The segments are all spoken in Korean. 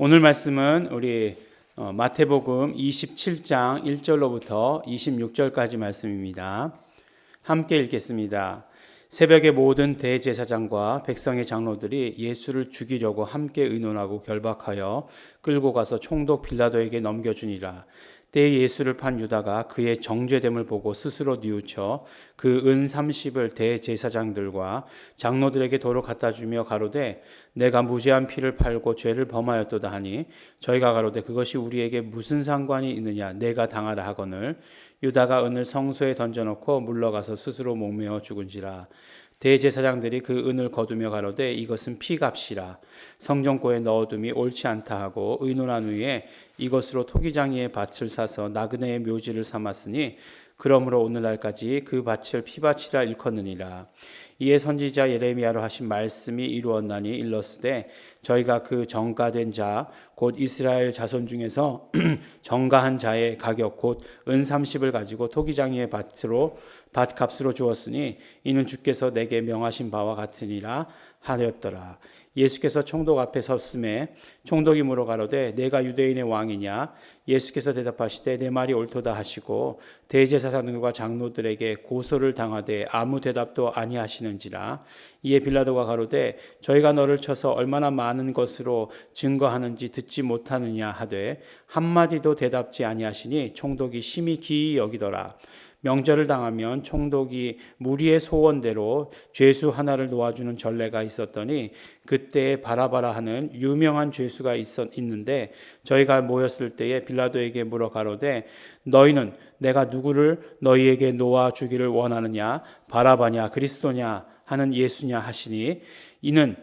오늘 말씀은 우리 마태복음 27장 1절로부터 26절까지 말씀입니다. 함께 읽겠습니다. 새벽에 모든 대제사장과 백성의 장로들이 예수를 죽이려고 함께 의논하고 결박하여 끌고 가서 총독 빌라도에게 넘겨주니라. 때에 예수를 판 유다가 그의 정죄됨을 보고 스스로 뉘우쳐 그 은 30을 대제사장들과 장로들에게 도로 갖다 주며 가로되 내가 무죄한 피를 팔고 죄를 범하였도다 하니 저희가 가로되 그것이 우리에게 무슨 상관이 있느냐 내가 당하라 하거늘 유다가 은을 성소에 던져놓고 물러가서 스스로 목매어 죽은지라. 대제사장들이 그 은을 거두며 가로되 이것은 피값이라 성전고에 넣어둠이 옳지 않다 하고 의논한 후에 이것으로 토기장이의 밭을 사서 나그네의 묘지를 삼았으니 그러므로 오늘날까지 그 밭을 피밭이라 일컫느니라. 이에 선지자 예레미야로 하신 말씀이 이루었나니 일렀으되 저희가 그 정가된 자 곧 이스라엘 자손 중에서 정가한 자의 가격 곧 은 30을 가지고 토기장이의 밭으로 밭값으로 주었으니 이는 주께서 내게 명하신 바와 같으니라 하였더라. 예수께서 총독 앞에 섰음에 총독이 물어 가로되 내가 유대인의 왕이냐. 예수께서 대답하시되 내 말이 옳도다 하시고 대제사장들과 장로들에게 고소를 당하되 아무 대답도 아니하시는지라. 이에 빌라도가 가로되 저희가 너를 쳐서 얼마나 많은 것으로 증거하는지 듣지 못하느냐 하되 한마디도 대답지 아니하시니 총독이 심히 기이 여기더라. 명절을 당하면 총독이 무리의 소원대로 죄수 하나를 놓아주는 전례가 있었더니 그때에 바라바라 하는 유명한 죄수가 있는데 저희가 모였을 때에 빌라도에게 물어 가로되 너희는 내가 누구를 너희에게 놓아주기를 원하느냐 바라바냐 그리스도냐 하는 예수냐 하시니 이는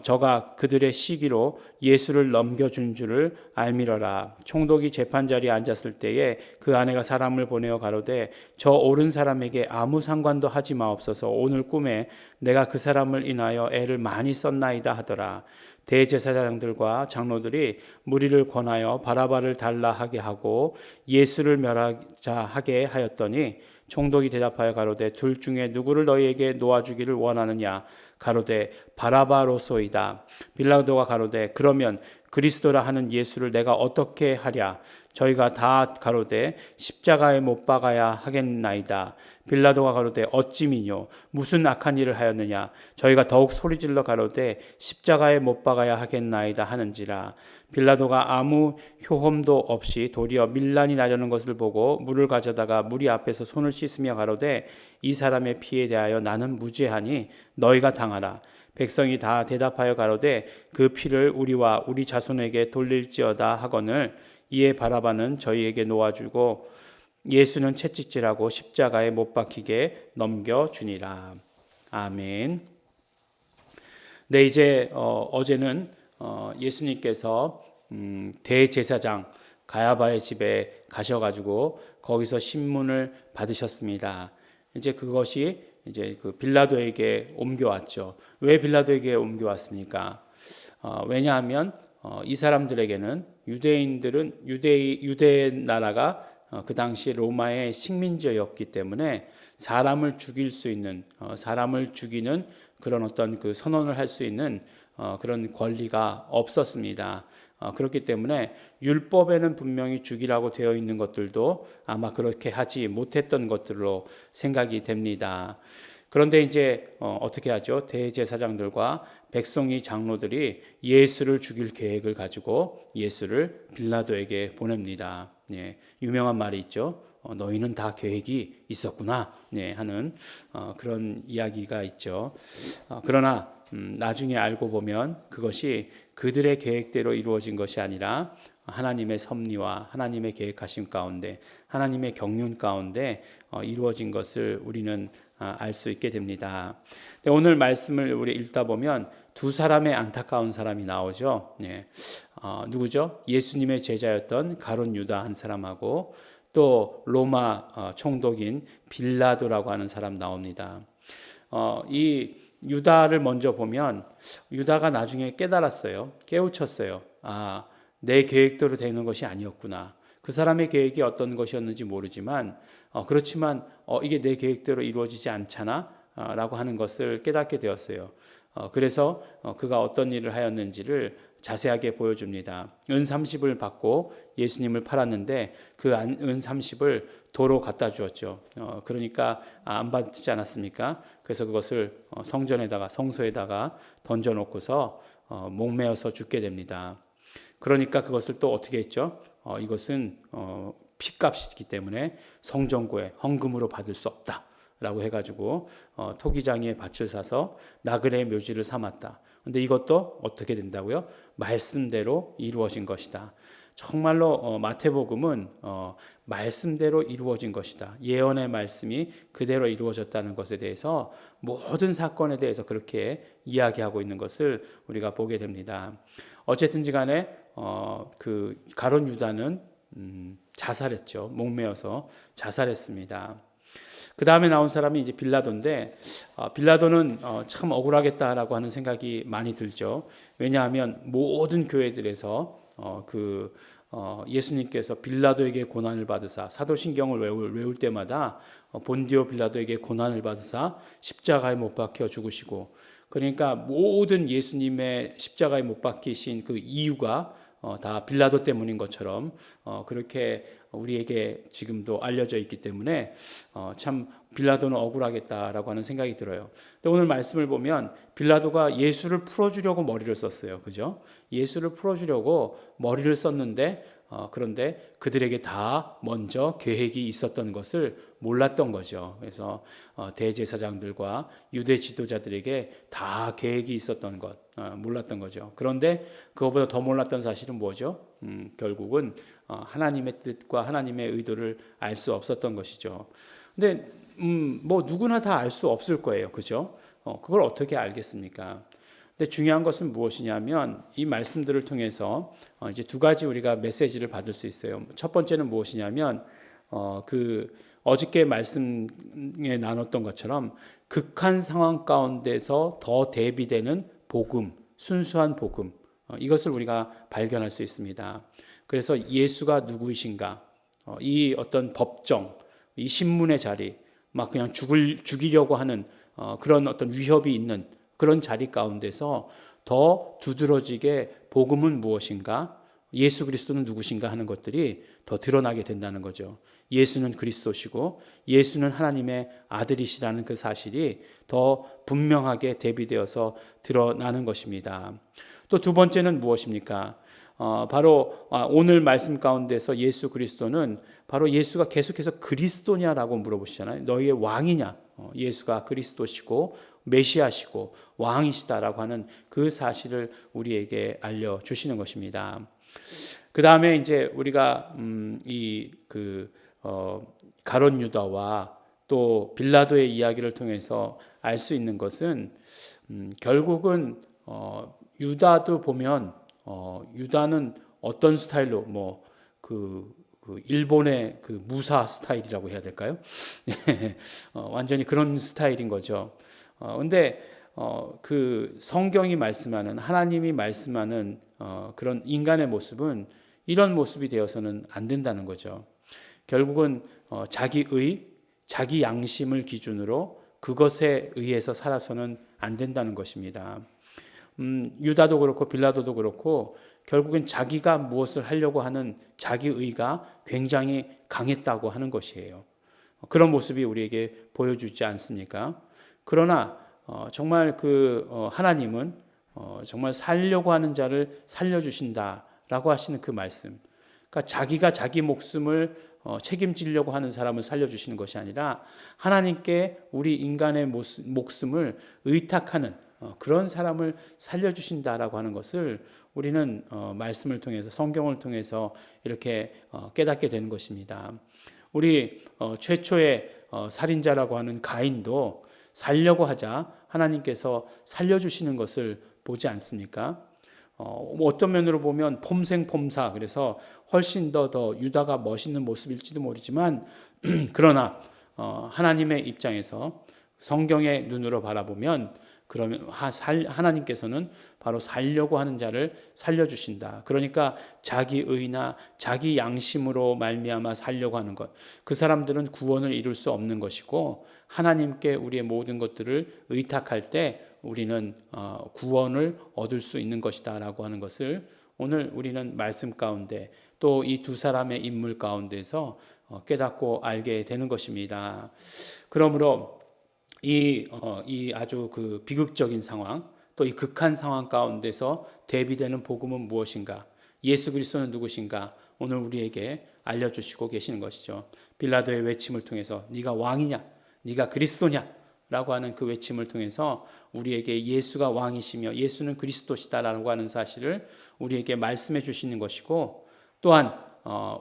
저가 그들의 시기로 예수를 넘겨준 줄을 알미러라. 총독이 재판 자리에 앉았을 때에 그 아내가 사람을 보내어 가로되 저 옳은 사람에게 아무 상관도 하지 마옵소서. 오늘 꿈에 내가 그 사람을 인하여 애를 많이 썼나이다 하더라. 대제사장들과 장로들이 무리를 권하여 바라바를 달라 하게 하고 예수를 멸하자 하게 하였더니 총독이 대답하여 가로되 둘 중에 누구를 너희에게 놓아주기를 원하느냐. 가로되 바라바로소이다. 빌라도가 가로되 그러면 그리스도라 하는 예수를 내가 어떻게 하랴. 저희가 다 가로되 십자가에 못 박아야 하겠나이다. 빌라도가 가로되 어찌미뇨 무슨 악한 일을 하였느냐. 저희가 더욱 소리질러 가로되 십자가에 못 박아야 하겠나이다 하는지라. 빌라도가 아무 효험도 없이 도리어 밀란이 나려는 것을 보고 물을 가져다가 무리 앞에서 손을 씻으며 가로되 이 사람의 피에 대하여 나는 무죄하니 너희가 당하라. 백성이 다 대답하여 가로되 그 피를 우리와 우리 자손에게 돌릴지어다 하거늘 이에 바라바는 저희에게 놓아주고 예수는 채찍질하고 십자가에 못 박히게 넘겨주니라. 아멘. 네, 이제 어제는 예수님께서 대제사장 가야바의 집에 가셔가지고 거기서 신문을 받으셨습니다. 이제 그것이 이제 그 빌라도에게 옮겨왔죠. 왜 빌라도에게 옮겨왔습니까? 왜냐하면 이 사람들에게는 유대인들은 유대 나라가 그 당시 로마의 식민지였기 때문에 사람을 죽일 수 있는 사람을 죽이는 그런 어떤 그 선언을 할 수 있는 그런 권리가 없었습니다. 그렇기 때문에 율법에는 분명히 죽이라고 되어 있는 것들도 아마 그렇게 하지 못했던 것들로 생각이 됩니다. 그런데 이제 어떻게 하죠? 대제사장들과 백성의 장로들이 예수를 죽일 계획을 가지고 예수를 빌라도에게 보냅니다. 예, 유명한 말이 있죠. 너희는 다 계획이 있었구나. 네, 하는 그런 이야기가 있죠. 그러나 나중에 알고 보면 그것이 그들의 계획대로 이루어진 것이 아니라 하나님의 섭리와 하나님의 계획하심 가운데 하나님의 경륜 가운데 이루어진 것을 우리는 알 수 있게 됩니다. 오늘 말씀을 우리 읽다 보면 두 사람의 안타까운 사람이 나오죠. 네. 누구죠? 예수님의 제자였던 가룟 유다 한 사람하고 또 로마 총독인 빌라도라고 하는 사람 나옵니다. 이 유다를 먼저 보면 유다가 나중에 깨달았어요. 깨우쳤어요. 내 계획대로 되는 것이 아니었구나. 그 사람의 계획이 어떤 것이었는지 모르지만 그렇지만 이게 내 계획대로 이루어지지 않잖아 라고 하는 것을 깨닫게 되었어요. 그래서 그가 어떤 일을 하였는지를 자세하게 보여줍니다. 은 30을 받고 예수님을 팔았는데 그 은 30을 도로 갖다 주었죠. 그러니까 안 받지 않았습니까? 그래서 그것을 성전에다가 성소에다가 던져놓고서 목매어서 죽게 됩니다. 그러니까 그것을 또 어떻게 했죠? 이것은 핏값이기 때문에 성전고에 헌금으로 받을 수 없다라고 해가지고 토기장에 밭을 사서 나그네의 묘지를 삼았다. 근데 이것도 어떻게 된다고요? 말씀대로 이루어진 것이다. 정말로 마태복음은 말씀대로 이루어진 것이다. 예언의 말씀이 그대로 이루어졌다는 것에 대해서 모든 사건에 대해서 그렇게 이야기하고 있는 것을 우리가 보게 됩니다. 어쨌든지 간에 그 가룟 유다는 자살했죠. 목매어서 자살했습니다. 그 다음에 나온 사람이 이제 빌라도인데 빌라도는 참 억울하겠다라고 하는 생각이 많이 들죠. 왜냐하면 모든 교회들에서 예수님께서 빌라도에게 고난을 받으사 사도신경을 외울 때마다 본디오 빌라도에게 고난을 받으사 십자가에 못 박혀 죽으시고, 그러니까 모든 예수님의 십자가에 못 박히신 그 이유가 다 빌라도 때문인 것처럼 그렇게 우리에게 지금도 알려져 있기 때문에 참 빌라도는 억울하겠다라고 하는 생각이 들어요. 근데 오늘 말씀을 보면 빌라도가 예수를 풀어주려고 머리를 썼어요. 그죠? 예수를 풀어주려고 머리를 썼는데 그런데 그들에게 다 먼저 계획이 있었던 것을 몰랐던 거죠. 그래서 대제사장들과 유대 지도자들에게 다 계획이 있었던 것 몰랐던 거죠. 그런데 그것보다 더 몰랐던 사실은 뭐죠? 결국은 하나님의 뜻과 하나님의 의도를 알 수 없었던 것이죠. 근데 뭐 누구나 다 알 수 없을 거예요. 그죠? 그걸 어떻게 알겠습니까? 근데 중요한 것은 무엇이냐면 이 말씀들을 통해서 이제 두 가지 우리가 메시지를 받을 수 있어요. 첫 번째는 무엇이냐면 어저께 말씀에 나눴던 것처럼 극한 상황 가운데서 더 대비되는 복음, 순수한 복음, 이것을 우리가 발견할 수 있습니다. 그래서 예수가 누구이신가, 이 어떤 법정, 이 신문의 자리, 막 그냥 죽이려고 하는 그런 어떤 위협이 있는 그런 자리 가운데서 더 두드러지게 복음은 무엇인가, 예수 그리스도는 누구신가 하는 것들이 더 드러나게 된다는 거죠. 예수는 그리스도시고 예수는 하나님의 아들이시라는 그 사실이 더 분명하게 대비되어서 드러나는 것입니다. 또 두 번째는 무엇입니까? 바로 오늘 말씀 가운데서 예수 그리스도는 바로 예수가 계속해서 그리스도냐라고 물어보시잖아요. 너희의 왕이냐? 예수가 그리스도시고 메시아시고 왕이시다라고 하는 그 사실을 우리에게 알려주시는 것입니다. 그 다음에 이제 우리가 가룟 유다와 또 빌라도의 이야기를 통해서 알 수 있는 것은 결국은 유다도 보면 유다는 어떤 스타일로 일본의 그 무사 스타일이라고 해야 될까요? 완전히 그런 스타일인 거죠. 근데 그 성경이 말씀하는 하나님이 말씀하는 그런 인간의 모습은 이런 모습이 되어서는 안 된다는 거죠. 결국은 자기의, 자기 양심을 기준으로 그것에 의해서 살아서는 안 된다는 것입니다. 유다도 그렇고 빌라도도 그렇고 결국은 자기가 무엇을 하려고 하는 자기의가 굉장히 강했다고 하는 것이에요. 그런 모습이 우리에게 보여주지 않습니까? 그러나 정말 하나님은 정말 살려고 하는 자를 살려주신다라고 하시는 그 말씀. 그러니까 자기가 자기 목숨을 책임지려고 하는 사람을 살려주시는 것이 아니라 하나님께 우리 인간의 목숨을 의탁하는 그런 사람을 살려주신다라고 하는 것을 우리는 말씀을 통해서 성경을 통해서 이렇게 깨닫게 되는 것입니다. 우리 최초의 살인자라고 하는 가인도 살려고 하자 하나님께서 살려주시는 것을 보지 않습니까? 어떤 면으로 보면 폼생폼사, 그래서 훨씬 더 유다가 멋있는 모습일지도 모르지만 그러나 하나님의 입장에서 성경의 눈으로 바라보면 그러면 하나님께서는 바로 살려고 하는 자를 살려주신다. 그러니까 자기 의나 자기 양심으로 말미암아 살려고 하는 것, 그 사람들은 구원을 이룰 수 없는 것이고 하나님께 우리의 모든 것들을 의탁할 때 우리는 구원을 얻을 수 있는 것이다라고 하는 것을 오늘 우리는 말씀 가운데 또 이 두 사람의 인물 가운데서 깨닫고 알게 되는 것입니다. 그러므로 이 아주 그 비극적인 상황, 또 이 극한 상황 가운데서 대비되는 복음은 무엇인가? 예수 그리스도는 누구신가? 오늘 우리에게 알려주시고 계시는 것이죠. 빌라도의 외침을 통해서 네가 왕이냐? 네가 그리스도냐? 라고 하는 그 외침을 통해서 우리에게 예수가 왕이시며 예수는 그리스도시다라고 하는 사실을 우리에게 말씀해 주시는 것이고, 또한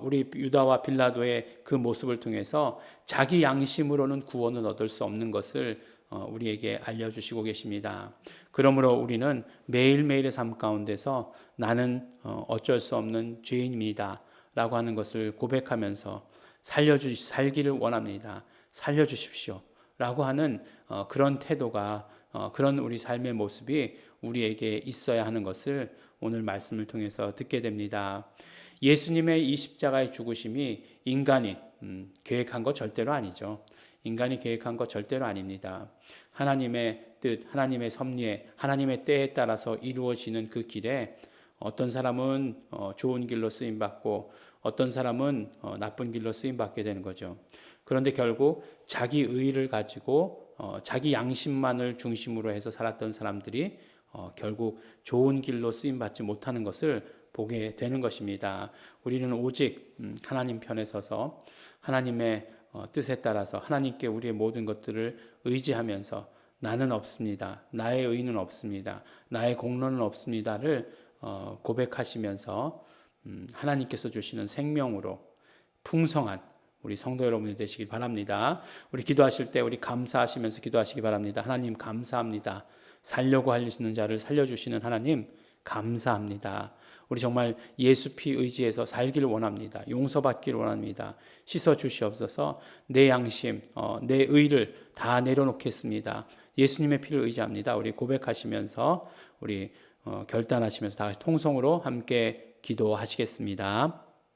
우리 유다와 빌라도의 그 모습을 통해서 자기 양심으로는 구원을 얻을 수 없는 것을 우리에게 알려주시고 계십니다. 그러므로 우리는 매일매일의 삶 가운데서 나는 어쩔 수 없는 죄인입니다 라고 하는 것을 고백하면서 살기를 원합니다. 살려주십시오 라고 하는 그런 태도가, 그런 우리 삶의 모습이 우리에게 있어야 하는 것을 오늘 말씀을 통해서 듣게 됩니다. 예수님의 이 십자가의 죽으심이 인간이 계획한 것 절대로 아니죠. 인간이 계획한 것 절대로 아닙니다. 하나님의 뜻, 하나님의 섭리에, 하나님의 때에 따라서 이루어지는 그 길에 어떤 사람은 좋은 길로 쓰임받고 어떤 사람은 나쁜 길로 쓰임받게 되는 거죠. 그런데 결국 자기 의의를 가지고 자기 양심만을 중심으로 해서 살았던 사람들이 결국 좋은 길로 쓰임받지 못하는 것을 보게 되는 것입니다. 우리는 오직 하나님 편에 서서 하나님의 뜻에 따라서 하나님께 우리의 모든 것들을 의지하면서 나는 없습니다. 나의 의는 없습니다. 나의 공로는 없습니다를 고백하시면서 하나님께서 주시는 생명으로 풍성한 우리 성도 여러분이 되시길 바랍니다. 우리 기도하실 때 우리 감사하시면서 기도하시기 바랍니다. 하나님 감사합니다. 살려고 하시는 자를 살려주시는 하나님 감사합니다. 우리 정말 예수 피 의지해서 살기를 원합니다. 용서받기를 원합니다. 씻어 주시옵소서. 내 양심, 내 의를 다 내려놓겠습니다. 예수님의 피를 의지합니다. 우리 고백하시면서 우리 결단하시면서 다 같이 통성으로 함께 기도하시겠습니다.